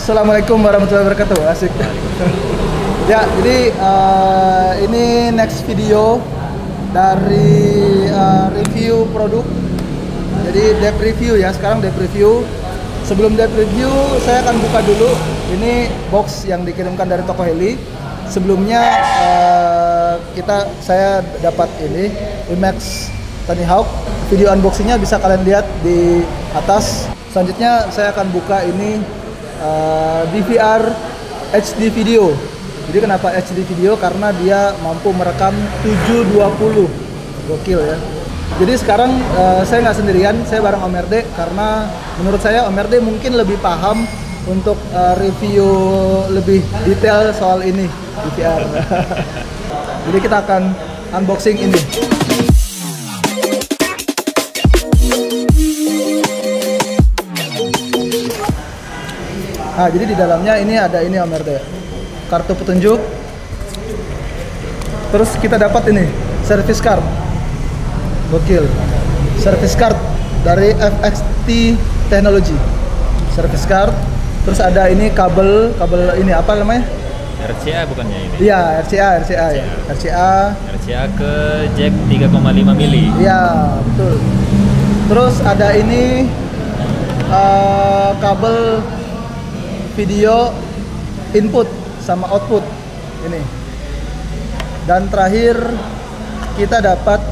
Assalamualaikum warahmatullahi wabarakatuh. Asik. Ya, jadi ini next video dari review produk. Jadi deep review ya. Sekarang deep review. Sebelum deep review, saya akan buka dulu. Ini box yang dikirimkan dari toko Heli. Sebelumnya saya dapat ini IMAX Tony Hawk. Video unboxingnya bisa kalian lihat di atas. Selanjutnya saya akan buka ini DVR HD video. Jadi kenapa HD video? Karena dia mampu merekam 720. Gokil ya. Jadi sekarang saya nggak sendirian, saya bareng Om RD. Karena menurut saya Om RD mungkin lebih paham untuk review lebih detail soal ini DVR. Jadi kita akan unboxing ini. Nah, jadi di dalamnya ini ada ini Om RD, kartu petunjuk. Terus kita dapat ini service card. Gokil. Service card dari FXT Technology. Service card. Terus ada ini kabel ini apa namanya? RCA bukannya ini? Iya, RCA ya. RCA ke jack 3,5 mili. Iya, betul. Terus ada ini kabel video input sama output ini. Dan terakhir kita dapat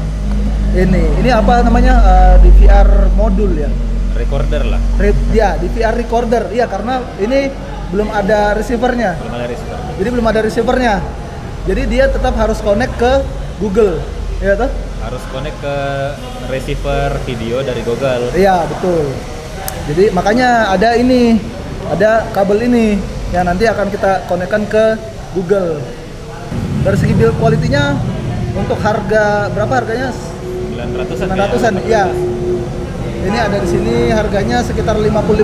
ini apa namanya, DVR modul ya, Recorder lah. Ya, DVR recorder. Iya, karena ini belum ada receivernya. Jadi belum ada receivernya. Jadi dia tetap harus connect ke Google, ya toh? Harus connect ke receiver video dari Google. Iya, betul. Jadi makanya ada ini, ada kabel ini yang nanti akan kita konekkan ke Google. Dari segi build quality-nya, untuk harga berapa harganya? 900-an. Iya. Ini ada di sini harganya sekitar $55,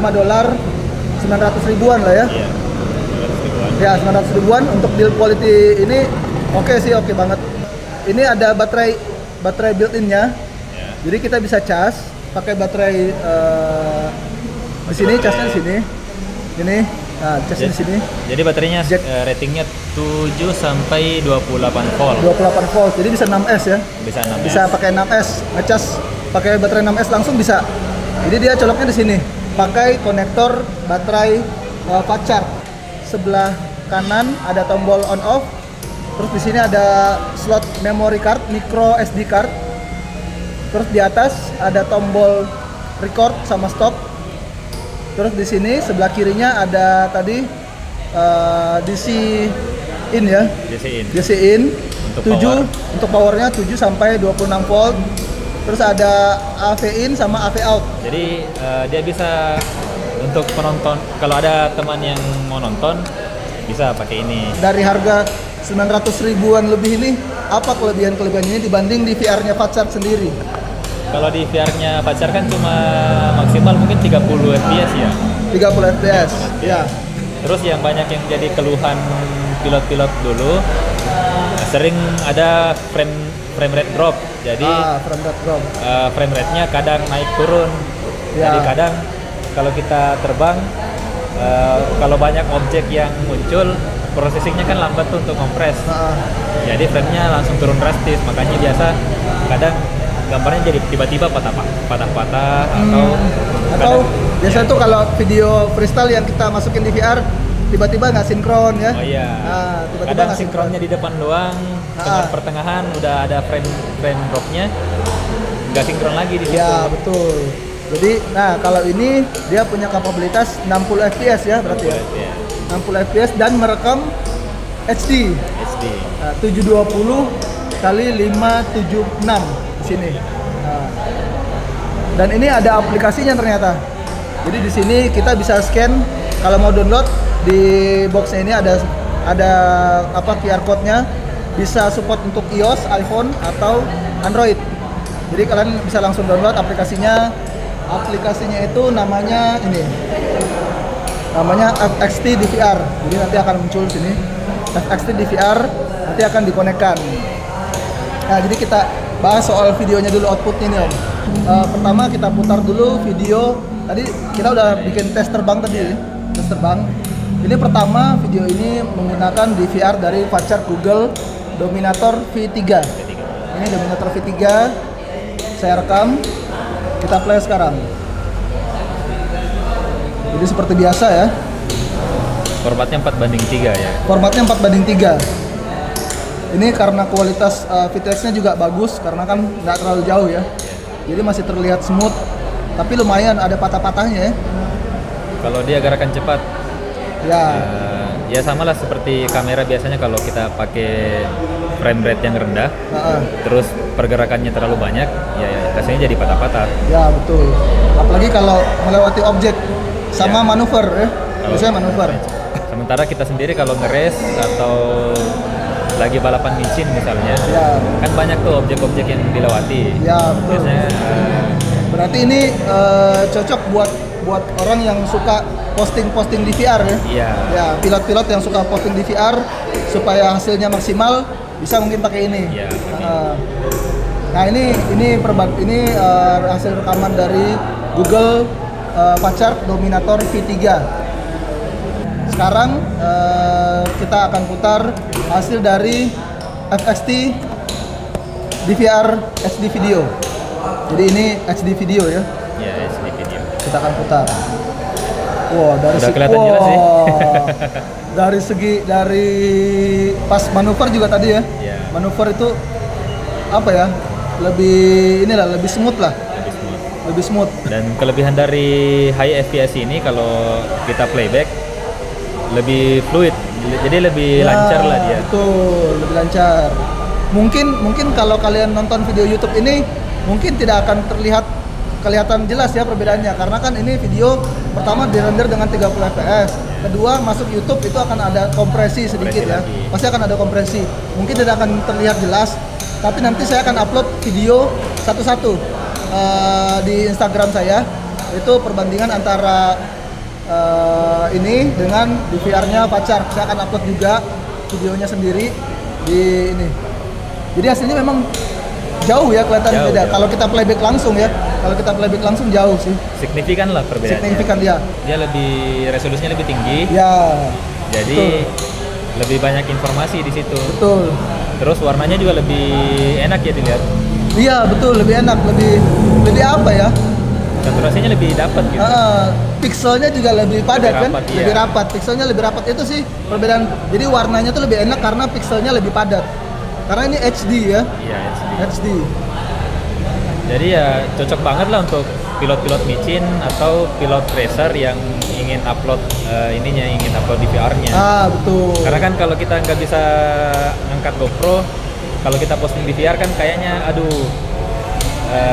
900 ribuan lah ya. Iya. 900 ribuan. Ya, 900 ribuan untuk build quality ini oke sih, oke banget. Ini ada baterai built-in-nya. Ya. Jadi kita bisa cas pakai baterai di sini, casnya di sini. Ini, nah casnya di sini. Jadi baterainya ratingnya 7 sampai 28 volt. 28 volt. Jadi bisa 6S ya. Bisa 6S. Bisa pakai 6S, ngecas pakai baterai 6S langsung bisa. Jadi dia coloknya di sini. Pakai konektor baterai fast charge. Sebelah kanan ada tombol on off. Terus di sini ada slot memory card, micro SD card. Terus di atas ada tombol record sama stop. Terus di sini sebelah kirinya ada tadi DC in ya. DC in. Untuk 7 power. Untuk powernya 7 sampai 26 volt. Terus ada AV in sama AV out. Jadi dia bisa untuk penonton, kalau ada teman yang mau nonton bisa pakai ini. Dari harga 900 ribuan lebih ini, apa kelebihan-kelebihannya dibanding di VR-nya Fatsar sendiri? Kalau di VR-nya Fatsar kan cuma maksimal mungkin 30 fps ya. 30 fps. Ya. Terus yang banyak yang jadi keluhan pilot-pilot dulu, sering ada frame rate drop. Jadi frame rate-nya kadang naik turun. Ya. Jadi kadang kalau kita terbang, kalau banyak objek yang muncul, processingnya kan lambat tuh untuk kompres. Jadi frame-nya langsung turun drastis. Makanya biasa kadang gambarnya jadi tiba-tiba patah-patah atau biasa tuh kalau video freestyle yang kita masukin di VR tiba-tiba nggak sinkron ya. Oh iya. Tiba-tiba kadang sinkronnya di depan doang, pertengahan udah ada frame dropnya, nggak sinkron lagi di situ. Ya betul. Jadi, nah kalau ini dia punya kapabilitas 60 fps ya berarti 60 ya. 60 fps dan merekam HD. 720 kali 576 di sini. Dan ini ada aplikasinya ternyata. Jadi di sini kita bisa scan kalau mau download di boxnya ini ada QR code-nya, bisa support untuk iOS, iPhone atau Android. Jadi kalian bisa langsung download aplikasinya. Aplikasinya itu namanya FXT DVR. Jadi nanti akan muncul sini FXT DVR, nanti akan dikonekkan. Nah, jadi kita bahas soal videonya dulu, outputnya nih Om. Pertama kita putar dulu video. Tadi kita udah bikin tes terbang tadi, tes terbang. Ini pertama video ini menggunakan DVR dari Facar Google Dominator V3. Ini Dominator V3. Saya rekam. Kita play sekarang. Jadi seperti biasa ya. Formatnya 4:3 ya. Formatnya 4:3. Ini karena kualitas VTX-nya juga bagus karena kan nggak terlalu jauh ya. Jadi masih terlihat smooth. Tapi lumayan ada patah-patahnya ya. Kalau dia gerakan cepat, ya, ya sama lah seperti kamera biasanya kalau kita pakai frame rate yang rendah, terus pergerakannya terlalu banyak, ya rasanya jadi patah-patah. Ya betul. Apalagi kalau melewati objek sama manuver ya, biasanya manuver. Sementara kita sendiri kalau ngeres atau lagi balapan micin misalnya, kan banyak tuh objek-objek yang dilewati. Ya betul. Biasanya, berarti ini cocok buat orang yang suka posting DVR ya. Iya. Ya, pilot-pilot yang suka posting DVR supaya hasilnya maksimal bisa mungkin pakai ini. Iya. Nah, ini hasil rekaman dari Google Facar Dominator V3. Sekarang kita akan putar hasil dari FXT DVR HD video. Jadi ini HD video ya. Iya, HD video. Kita akan putar. Wow, Udah kelihatan jelas sih. dari pas manuver juga tadi ya. Yeah. Manuver itu apa ya? Lebih smooth lah. Lebih smooth. Dan kelebihan dari high FPS ini kalau kita playback lebih fluid. Jadi lebih lancar lah dia. Betul, lebih lancar. Mungkin kalau kalian nonton video YouTube ini mungkin tidak akan kelihatan jelas ya perbedaannya karena kan ini video pertama dirender dengan 30 fps, kedua masuk YouTube itu akan ada kompresi sedikit ya, pasti akan ada kompresi, mungkin tidak akan terlihat jelas, tapi nanti saya akan upload video satu-satu di Instagram saya, itu perbandingan antara ini dengan DVR-nya Facar. Saya akan upload juga videonya sendiri di ini, jadi hasilnya memang jauh ya kelihatan beda. Kalau kita playback langsung ya, jauh sih. Signifikan lah perbedaannya. Signifikan ya. Dia lebih resolusinya lebih tinggi. Ya. Jadi lebih banyak informasi di situ. Betul. Terus warnanya juga lebih enak ya dilihat. Iya betul, lebih enak, lebih apa ya? Saturasinya lebih dapat gitu. Pikselnya juga lebih padat kan? Iya. Lebih rapat. Pikselnya lebih rapat itu sih perbedaan. Jadi warnanya tuh lebih enak karena pikselnya lebih padat. Karena ini HD ya. Iya, HD. Jadi ya cocok banget lah untuk pilot-pilot micin atau pilot racer yang ingin upload ingin upload DVR-nya. Betul. Karena kan kalau kita nggak bisa ngangkat GoPro, kalau kita posting DVR kan kayaknya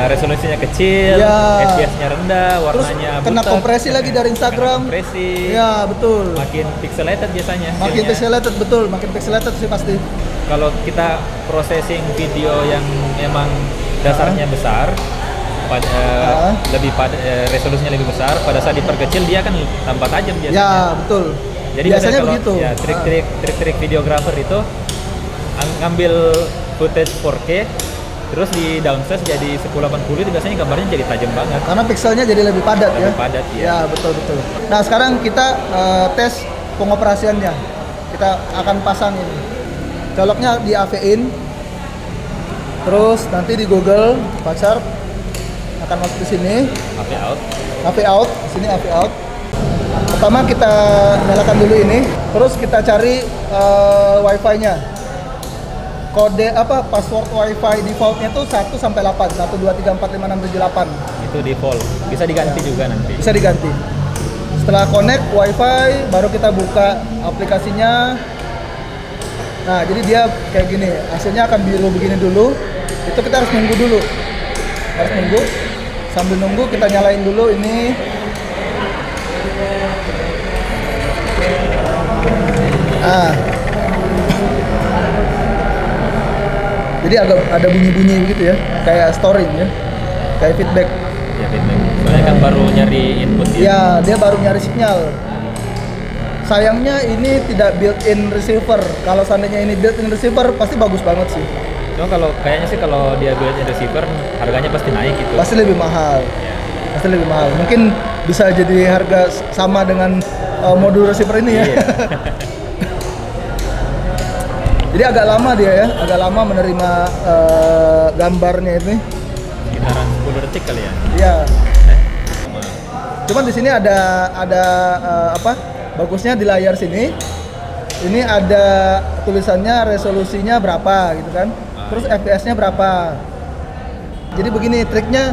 resolusinya kecil, FPS-nya rendah, warnanya terus kena kompresi lagi dari Instagram. Kompresi. Ya betul. Makin pixelated biasanya. Makin pixelated betul, makin pixelated sih pasti. Kalau kita processing video yang emang dasarnya besar, resolusinya lebih besar, pada saat diperkecil dia kan tambah tajam biasanya. Ya betul. Jadi biasanya kalau, begitu. Ya trik videographer itu ngambil footage 4K, terus di downsize jadi 1080 itu biasanya gambarnya jadi tajam banget. Karena pixelnya jadi lebih padat ya. Lebih padat ya. Ya betul. Nah sekarang kita tes pengoperasiannya. Kita akan pasang ini. Coloknya di AV-in, terus nanti di Google Facar akan masuk ke sini. AV out, sini AV out. Pertama kita nyalakan dulu ini, terus kita cari Wi-Fi-nya. Kode password Wi-Fi defaultnya tuh 1 sampai 8, 1 2 3 4 5 6 7 8. Itu default. Bisa diganti juga nanti. Bisa diganti. Setelah connect Wi-Fi, baru kita buka aplikasinya. Nah, jadi dia kayak gini, hasilnya akan biru begini dulu. Itu kita harus nunggu dulu. Harus nunggu. Sambil nunggu kita nyalain dulu ini. Jadi agak ada bunyi-bunyi begitu ya, kayak storing ya. Kayak feedback. Ya feedback. Soalnya kan baru nyari input ya. Ya, dia baru nyari sinyal. Sayangnya ini tidak built-in receiver. Kalau seandainya ini built-in receiver pasti bagus banget sih. Cuma kayaknya sih kalau dia built-in receiver harganya pasti naik gitu. Pasti lebih mahal. Ya. Pasti lebih mahal. Mungkin bisa jadi harga sama dengan modul receiver ini ya. Iya. Jadi agak lama dia ya, agak lama menerima gambarnya ini. Sekitaran 10 detik kali ya. Iya. Sama. Cuman di sini ada apa? Bagusnya di layar sini. Ini ada tulisannya resolusinya berapa gitu kan. Terus FPS-nya berapa. Jadi begini triknya,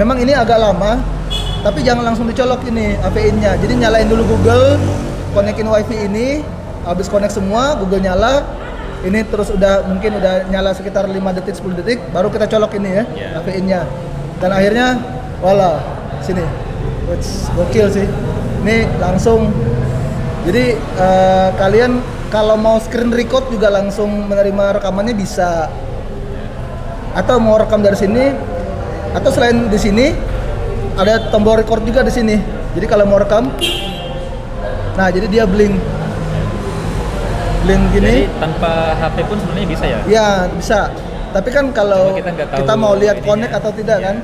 memang ini agak lama, tapi jangan langsung dicolok ini API-nya. Jadi nyalain dulu Google, konekin WiFi ini, habis connect semua, Google nyala. Ini terus mungkin udah nyala sekitar 5 detik 10 detik, baru kita colok ini ya, API-nya. Dan akhirnya voila, sini. Gokil sih. Ini langsung. Jadi kalian kalau mau screen record juga langsung menerima rekamannya bisa. Atau mau rekam dari sini, atau selain di sini ada tombol record juga di sini. Jadi kalau mau rekam, nah jadi dia blink gini. Jadi tanpa HP pun sebenarnya bisa ya? Ya bisa. Tapi kan kalau kita mau lihat connect atau tidak kan.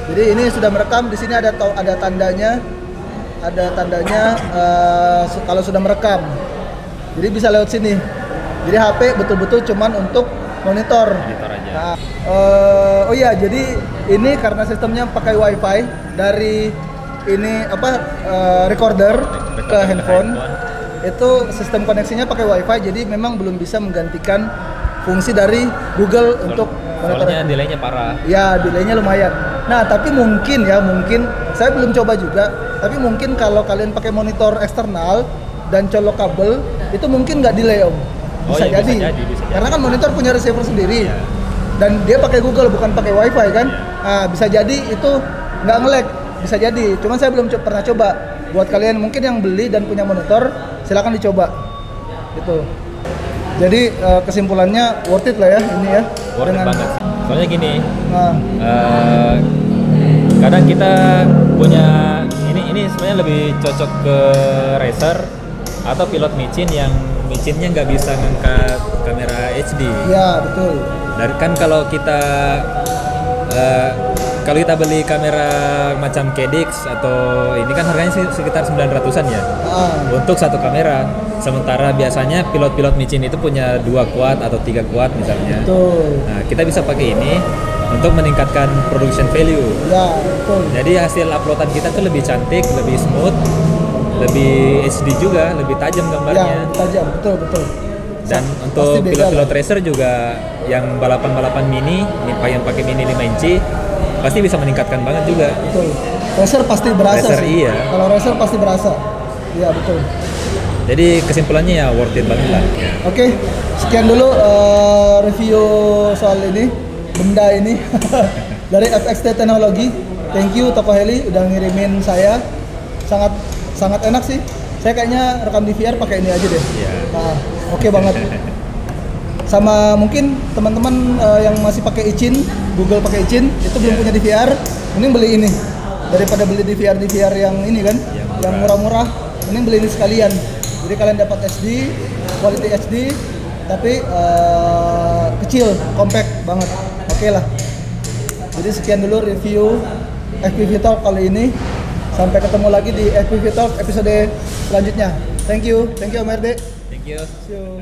Jadi ini sudah merekam. Di sini ada tandanya, kalau sudah merekam. Jadi bisa lewat sini. Jadi HP betul-betul cuman untuk monitor aja. Nah, oh iya, jadi ini karena sistemnya pakai WiFi dari ini recorder ke handphone. Itu sistem koneksinya pakai WiFi, jadi memang belum bisa menggantikan fungsi dari Google untuk monitor. Soalnya delaynya parah. Ya, delaynya lumayan. Nah, tapi mungkin saya belum coba juga, tapi mungkin kalau kalian pakai monitor eksternal dan colok kabel, itu mungkin nggak delay om. Bisa jadi. Karena kan monitor punya receiver sendiri. Yeah. Dan dia pakai Google bukan pakai WiFi kan. Nah, bisa jadi itu nggak nge-lag, bisa jadi. Cuman saya belum pernah coba. Buat kalian mungkin yang beli dan punya monitor, silakan dicoba. Gitu. Jadi kesimpulannya worth it lah ya ini ya. Worth it banget. Soalnya gini. Kadang kita punya ini sebenarnya lebih cocok ke racer atau pilot micin yang micinnya nggak bisa ngangkat kamera HD. Iya betul. Dan kan kalau kita beli kamera macam Cadix atau ini kan harganya sekitar 900-an ya untuk satu kamera. Sementara biasanya pilot-pilot micin itu punya 2 quad atau 3 quad misalnya. Betul. Nah kita bisa pakai ini untuk meningkatkan production value. Ya betul. Jadi hasil uploadan kita tuh lebih cantik, lebih smooth, lebih HD juga, lebih tajam gambarnya. Ya, tajam, betul. Dan untuk pilot-pilot racer juga yang balapan mini, yang pakai mini 5 inci, pasti bisa meningkatkan banget juga. Betul. Racer pasti berasa racer, sih. Iya. Kalau racer pasti berasa. Iya, betul. Jadi kesimpulannya ya worth it banget lah. Oke, sekian dulu review soal ini, benda ini dari FXT Teknologi. Thank you Toko Heli udah ngirimin saya. Sangat enak sih. Saya kayaknya rekam di VR pakai ini aja deh. Yeah. Nah, oke banget. Sama mungkin teman-teman yang masih pakai izin, Google pakai izin, itu belum punya di VR, mending beli ini. Daripada beli di VR yang ini kan, yang murah-murah, mending beli ini sekalian. Jadi kalian dapat SD, quality HD, tapi kecil, compact banget. Oke lah. Jadi sekian dulu review FPV Talk kali ini. Sampai ketemu lagi di FPV Talk episode selanjutnya. Thank you Om RD. Thank you. See you.